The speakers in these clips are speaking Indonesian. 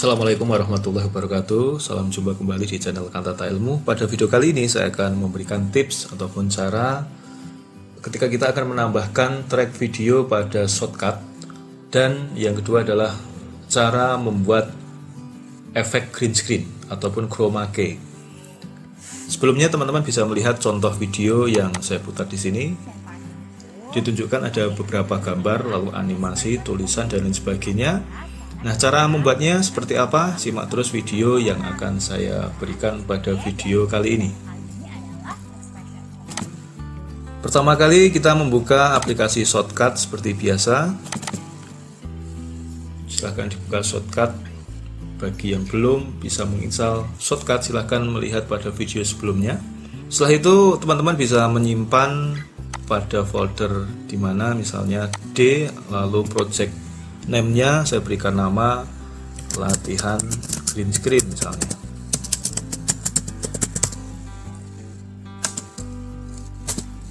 Assalamualaikum warahmatullahi wabarakatuh. Salam jumpa kembali di channel Kantata Ilmu. Pada video kali ini saya akan memberikan tips ataupun cara ketika kita akan menambahkan track video pada shortcut. Dan yang kedua adalah cara membuat efek green screen ataupun chroma key. Sebelumnya teman-teman bisa melihat contoh video yang saya putar di sini. Ditunjukkan ada beberapa gambar, lalu animasi, tulisan dan lain sebagainya. Nah, cara membuatnya seperti apa? Simak terus video yang akan saya berikan pada video kali ini. Pertama kali kita membuka aplikasi shortcut seperti biasa. Silahkan dibuka shortcut. Bagi yang belum bisa menginstal shortcut, silahkan melihat pada video sebelumnya. Setelah itu teman-teman bisa menyimpan pada folder di mana misalnya D, lalu project name-nya saya berikan nama latihan green screen misalnya.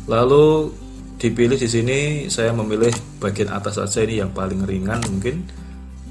Lalu dipilih di sini, saya memilih bagian atas saja, ini yang paling ringan mungkin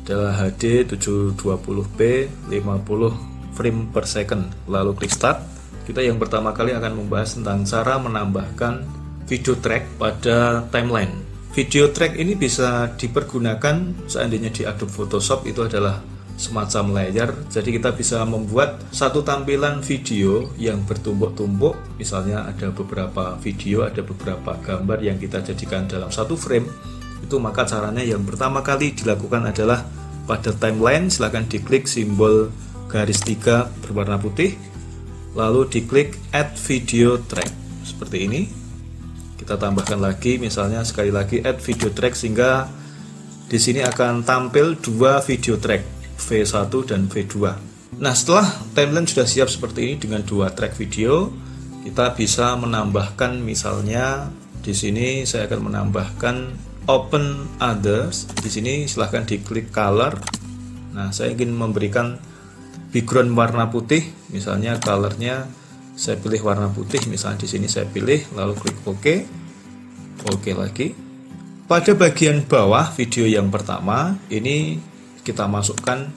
adalah HD 720p 50 frame per second. Lalu klik start. Kita yang pertama kali akan membahas tentang cara menambahkan video track pada timeline. Video track ini bisa dipergunakan seandainya di Adobe Photoshop itu adalah semacam layer. Jadi kita bisa membuat satu tampilan video yang bertumpuk-tumpuk. Misalnya ada beberapa video, ada beberapa gambar yang kita jadikan dalam satu frame. Itu maka caranya yang pertama kali dilakukan adalah pada timeline, silahkan diklik simbol garis 3 berwarna putih. Lalu diklik add video track seperti ini. Kita tambahkan lagi, misalnya sekali lagi add video track, sehingga di sini akan tampil dua video track V1 dan V2. Nah, setelah timeline sudah siap seperti ini dengan dua track video, kita bisa menambahkan, misalnya di sini saya akan menambahkan open others. Di sini silahkan diklik color. Nah, saya ingin memberikan background warna putih, misalnya colornya saya pilih warna putih, misalnya di sini saya pilih, lalu klik OK. OK lagi. Pada bagian bawah video yang pertama, ini kita masukkan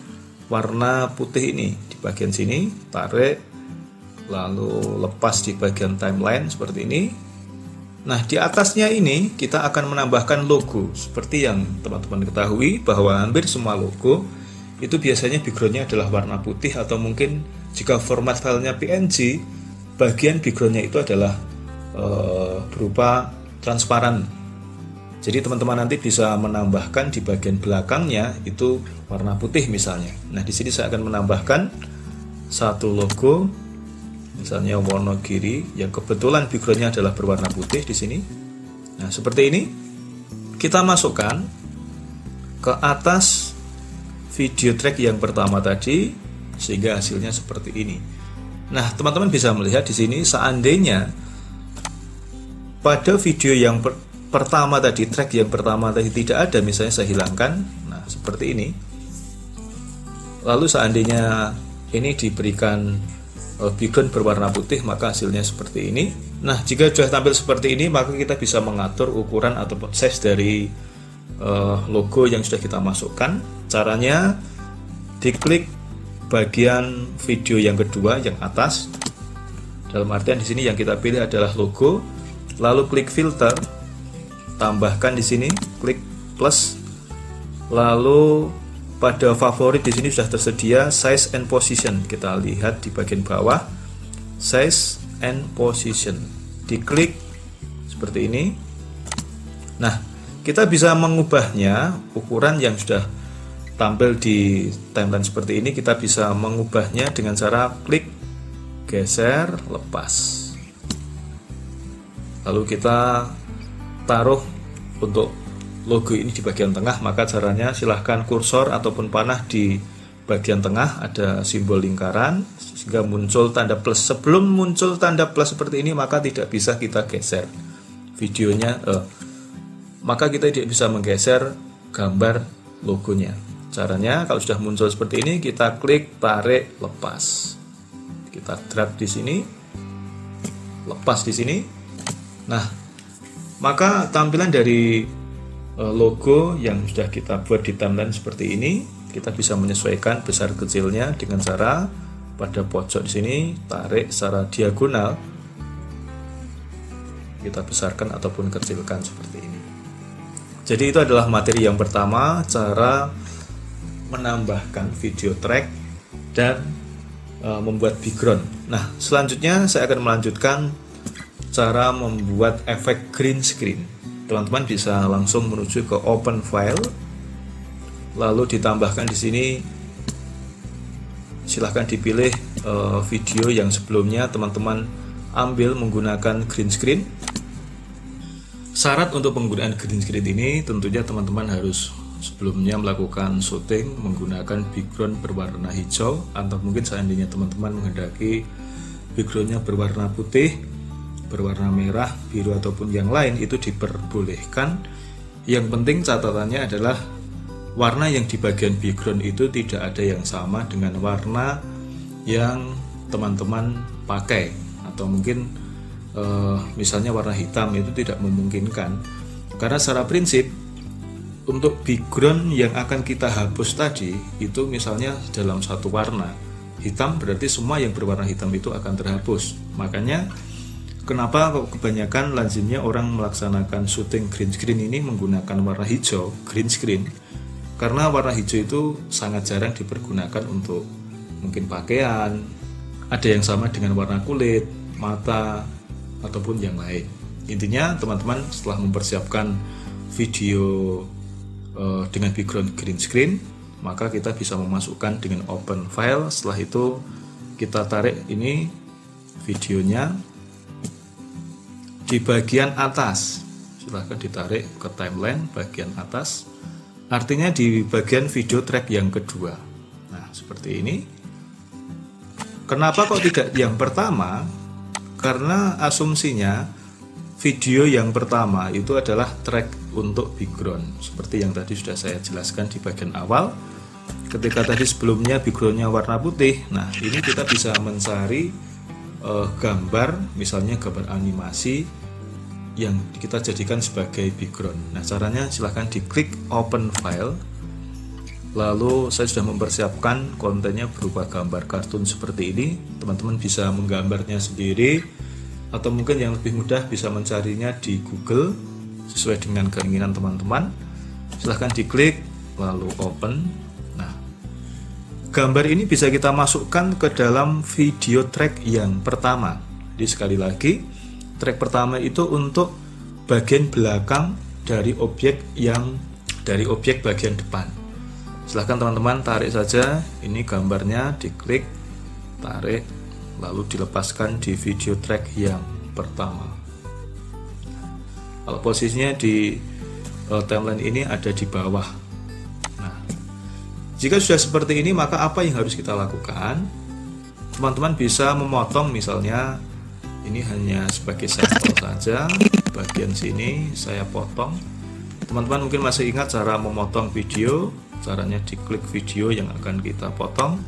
warna putih ini di bagian sini, tarik, lalu lepas di bagian timeline seperti ini. Nah, di atasnya ini kita akan menambahkan logo. Seperti yang teman-teman ketahui bahwa hampir semua logo itu biasanya backgroundnya adalah warna putih, atau mungkin jika format filenya PNG, bagian backgroundnya itu adalah berupa transparan. Jadi teman-teman nanti bisa menambahkan di bagian belakangnya itu warna putih misalnya. Nah, di sini saya akan menambahkan satu logo, misalnya Wonogiri, yang kebetulan backgroundnya adalah berwarna putih di sini. Nah, seperti ini kita masukkan ke atas video track yang pertama tadi, sehingga hasilnya seperti ini. Nah, teman-teman bisa melihat di sini, seandainya pada video yang pertama tadi, track yang pertama tadi tidak ada, misalnya saya hilangkan, nah seperti ini. Lalu seandainya ini diberikan background berwarna putih, maka hasilnya seperti ini. Nah, jika sudah tampil seperti ini, maka kita bisa mengatur ukuran atau size dari logo yang sudah kita masukkan. Caranya diklik bagian video yang kedua yang atas, dalam artian di sini yang kita pilih adalah logo, lalu klik filter, tambahkan di sini, klik plus, lalu pada favorit di sini sudah tersedia size and position. Kita lihat di bagian bawah, size and position, diklik seperti ini. Nah, kita bisa mengubahnya, ukuran yang sudah tampil di timeline seperti ini, kita bisa mengubahnya dengan cara klik, geser, lepas. Lalu kita taruh untuk logo ini di bagian tengah, maka caranya silahkan kursor ataupun panah di bagian tengah, ada simbol lingkaran sehingga muncul tanda plus. Sebelum muncul tanda plus seperti ini, maka tidak bisa kita geser videonya, maka kita tidak bisa menggeser gambar logonya. Caranya kalau sudah muncul seperti ini, kita klik, tarik, lepas. Kita drag di sini, lepas di sini. Nah, maka tampilan dari logo yang sudah kita buat di timeline seperti ini. kita bisa menyesuaikan besar kecilnya dengan cara pada pojok di sini tarik secara diagonal, kita besarkan ataupun kecilkan seperti ini. Jadi itu adalah materi yang pertama, cara menambahkan video track dan membuat background. Nah, selanjutnya saya akan melanjutkan cara membuat efek green screen. Teman-teman bisa langsung menuju ke open file, lalu ditambahkan di sini. Silahkan dipilih video yang sebelumnya teman-teman ambil menggunakan green screen. Syarat untuk penggunaan green screen ini tentunya teman-teman harus sebelumnya melakukan syuting menggunakan background berwarna hijau, atau mungkin seandainya teman-teman menghendaki backgroundnya berwarna putih, berwarna merah, biru ataupun yang lain, itu diperbolehkan. Yang penting catatannya adalah warna yang di bagian background itu tidak ada yang sama dengan warna yang teman-teman pakai, atau mungkin misalnya warna hitam itu tidak memungkinkan, karena secara prinsip untuk background yang akan kita hapus tadi itu misalnya dalam satu warna hitam, berarti semua yang berwarna hitam itu akan terhapus. Makanya kenapa kebanyakan lazimnya orang melaksanakan syuting green screen ini menggunakan warna hijau green screen, karena warna hijau itu sangat jarang dipergunakan untuk mungkin pakaian, ada yang sama dengan warna kulit, mata, ataupun yang lain. Intinya teman-teman setelah mempersiapkan video dengan background green screen, maka kita bisa memasukkan dengan open file. Setelah itu kita tarik ini videonya di bagian atas, silahkan ditarik ke timeline bagian atas, artinya di bagian video track yang kedua. Nah, seperti ini. Kenapa kok tidak yang pertama? Karena asumsinya video yang pertama itu adalah track untuk background, seperti yang tadi sudah saya jelaskan di bagian awal. Ketika tadi sebelumnya backgroundnya warna putih, nah ini kita bisa mencari gambar, misalnya gambar animasi yang kita jadikan sebagai background. Nah, caranya silahkan diklik open file, lalu saya sudah mempersiapkan kontennya berupa gambar kartun seperti ini. Teman-teman bisa menggambarnya sendiri, atau mungkin yang lebih mudah bisa mencarinya di Google sesuai dengan keinginan teman-teman. Silahkan diklik lalu open. Nah, gambar ini bisa kita masukkan ke dalam video track yang pertama. Jadi sekali lagi, track pertama itu untuk bagian belakang dari objek bagian depan. Silahkan teman-teman tarik saja ini gambarnya, diklik, tarik, lalu dilepaskan di video track yang pertama. Kalau posisinya di timeline ini ada di bawah. Nah, jika sudah seperti ini, maka apa yang harus kita lakukan? Teman-teman bisa memotong, misalnya ini hanya sebagai sampel saja, bagian sini saya potong. Teman-teman mungkin masih ingat cara memotong video. Caranya diklik video yang akan kita potong,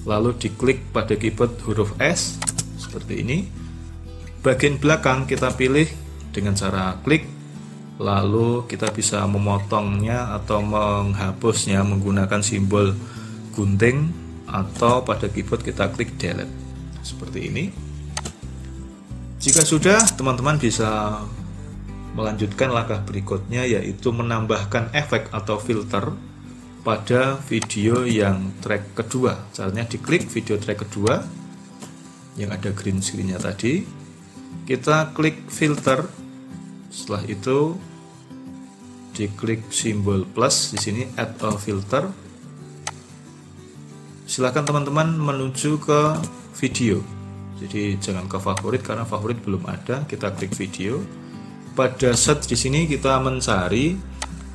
lalu diklik pada keyboard huruf S seperti ini. Bagian belakang kita pilih dengan cara klik, lalu kita bisa memotongnya atau menghapusnya menggunakan simbol gunting, atau pada keyboard kita klik delete seperti ini. Jika sudah, teman-teman bisa melanjutkan langkah berikutnya, yaitu menambahkan efek atau filter pada video yang track kedua. Caranya diklik video track kedua yang ada green screen-nya tadi, kita klik filter, setelah itu diklik simbol plus di sini add a filter. Silakan teman-teman menuju ke video, jadi jangan ke favorit karena favorit belum ada. Kita klik video, pada search di sini kita mencari.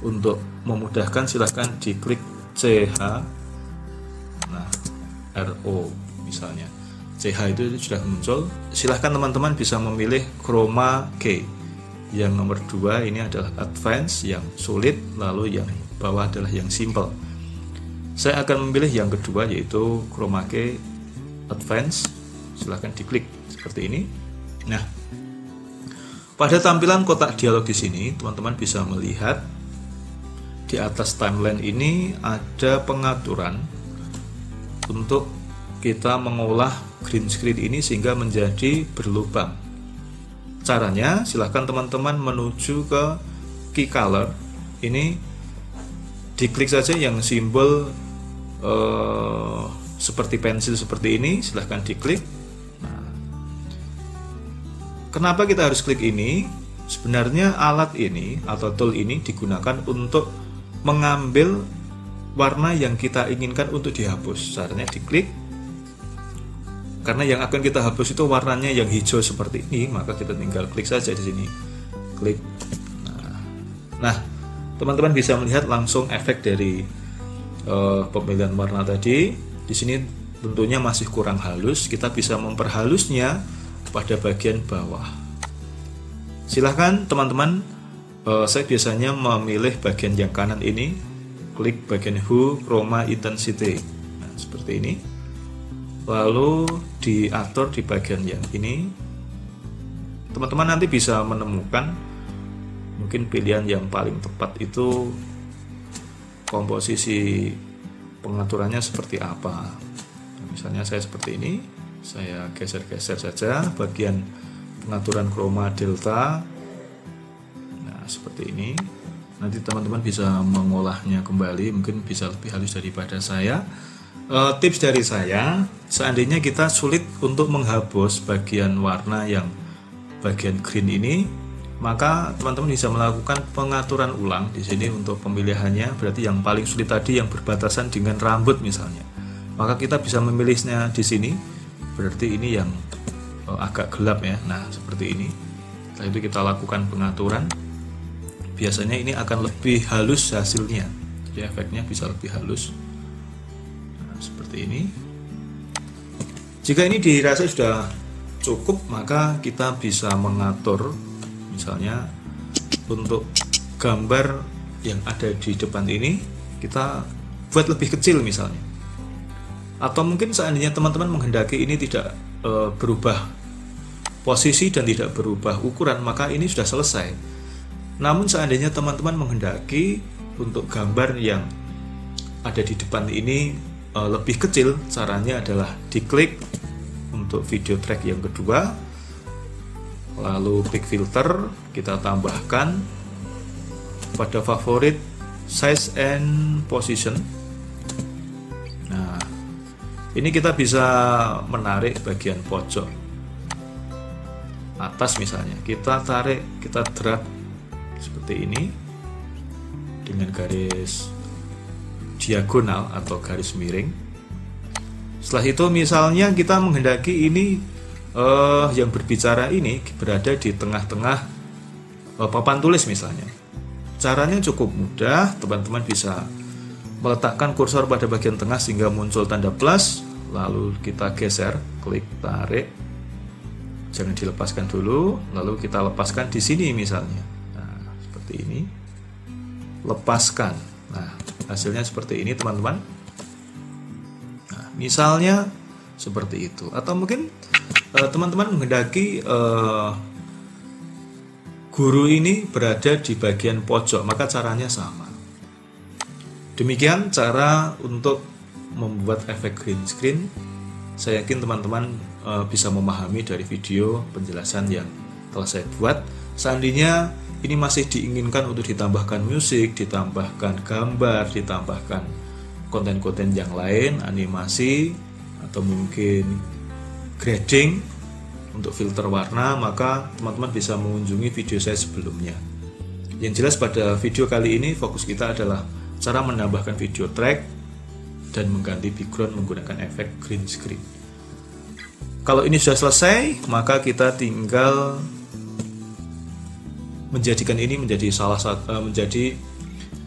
Untuk memudahkan silahkan diklik CH, nah RO misalnya, CH itu sudah muncul. Silahkan teman-teman bisa memilih chroma key. Yang nomor 2 ini adalah advance, yang sulit, lalu yang bawah adalah yang simple. Saya akan memilih yang kedua, yaitu chroma key advance. Silahkan diklik seperti ini. Nah, pada tampilan kotak dialog di sini teman-teman bisa melihat di atas timeline ini ada pengaturan untuk kita mengolah green screen ini sehingga menjadi berlubang. Caranya silahkan teman-teman menuju ke key color ini, diklik saja yang simbol seperti pensil seperti ini, silahkan diklik. Nah, kenapa kita harus klik ini? Sebenarnya alat ini atau tool ini digunakan untuk mengambil warna yang kita inginkan untuk dihapus. Caranya diklik, karena yang akan kita hapus itu warnanya yang hijau seperti ini, maka kita tinggal klik saja di sini, klik. Nah, teman-teman bisa melihat langsung efek dari pemilihan warna tadi. Di sini tentunya masih kurang halus, kita bisa memperhalusnya pada bagian bawah. Silahkan teman-teman, saya biasanya memilih bagian yang kanan ini, klik bagian Hue Chroma Intensity, nah, seperti ini. Lalu diatur di bagian yang ini. Teman-teman nanti bisa menemukan mungkin pilihan yang paling tepat itu komposisi pengaturannya seperti apa. Nah, misalnya saya seperti ini, saya geser-geser saja bagian pengaturan chroma delta. Nah, seperti ini. Nanti teman-teman bisa mengolahnya kembali, mungkin bisa lebih halus daripada saya. Tips dari saya, seandainya kita sulit untuk menghapus bagian warna yang bagian green ini, maka teman-teman bisa melakukan pengaturan ulang di sini untuk pemilihannya. Berarti yang paling sulit tadi yang berbatasan dengan rambut misalnya, maka kita bisa memilihnya di sini. Berarti ini yang agak gelap ya. Nah, seperti ini. Setelah itu kita lakukan pengaturan. Biasanya ini akan lebih halus hasilnya. Jadi efeknya bisa lebih halus. Nah, seperti ini. Jika ini dirasa sudah cukup, maka kita bisa mengatur misalnya untuk gambar yang ada di depan ini kita buat lebih kecil misalnya. Atau mungkin seandainya teman-teman menghendaki ini tidak berubah posisi dan tidak berubah ukuran, maka ini sudah selesai. Namun seandainya teman-teman menghendaki untuk gambar yang ada di depan ini lebih kecil, caranya adalah diklik untuk video track yang kedua, lalu klik filter, kita tambahkan pada favorit size and position. Nah, ini kita bisa menarik bagian pojok atas misalnya, kita tarik, kita drag seperti ini dengan garis diagonal atau garis miring. Setelah itu misalnya kita menghendaki ini yang berbicara ini berada di tengah-tengah papan tulis misalnya. Caranya cukup mudah, teman-teman bisa meletakkan kursor pada bagian tengah sehingga muncul tanda plus, lalu kita geser, klik tarik, jangan dilepaskan dulu, lalu kita lepaskan di sini misalnya. Nah, seperti ini, lepaskan. Nah, hasilnya seperti ini teman-teman. Nah, misalnya seperti itu. Atau mungkin teman-teman menghendaki guru ini berada di bagian pojok, maka caranya sama. Demikian cara untuk membuat efek green screen. Saya yakin teman-teman bisa memahami dari video penjelasan yang telah saya buat. Seandainya ini masih diinginkan untuk ditambahkan musik, ditambahkan gambar, ditambahkan konten-konten yang lain, animasi, atau mungkin grading untuk filter warna, maka teman-teman bisa mengunjungi video saya sebelumnya. Yang jelas pada video kali ini fokus kita adalah cara menambahkan video track dan mengganti background menggunakan efek green screen. Kalau ini sudah selesai, maka kita tinggal menjadikan ini menjadi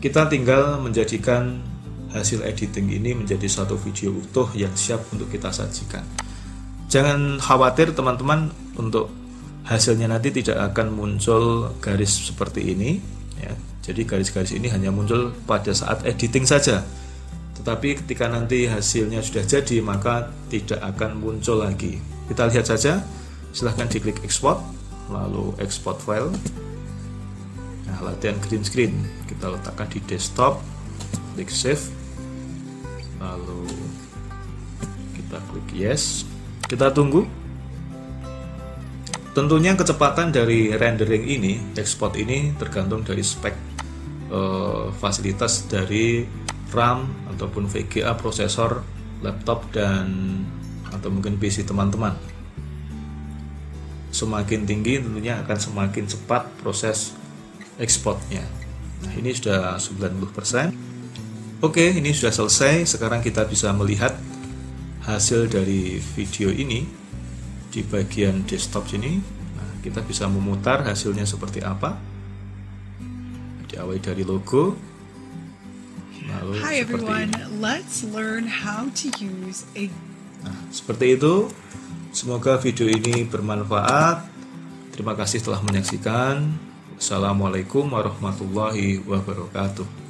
kita tinggal menjadikan hasil editing ini menjadi satu video utuh yang siap untuk kita sajikan. Jangan khawatir teman-teman, untuk hasilnya nanti tidak akan muncul garis seperti ini ya. Jadi garis-garis ini hanya muncul pada saat editing saja. Tetapi ketika nanti hasilnya sudah jadi, maka tidak akan muncul lagi. Kita lihat saja. Silahkan diklik export, lalu export file. Nah, latihan green screen kita letakkan di desktop, klik save, lalu kita klik yes, kita tunggu. Tentunya kecepatan dari rendering ini, export ini tergantung dari spek fasilitas dari RAM ataupun VGA prosesor laptop dan atau mungkin PC teman-teman. Semakin tinggi tentunya akan semakin cepat proses ekspornya. Nah, ini sudah 90%. Oke, ini sudah selesai. Sekarang kita bisa melihat hasil dari video ini di bagian desktop sini. Nah, kita bisa memutar hasilnya seperti apa. Diawali dari logo. Lalu Hi everyone, ini. let's learn how to use a... Nah, seperti itu. Semoga video ini bermanfaat. Terima kasih telah menyaksikan. Assalamualaikum warahmatullahi wabarakatuh.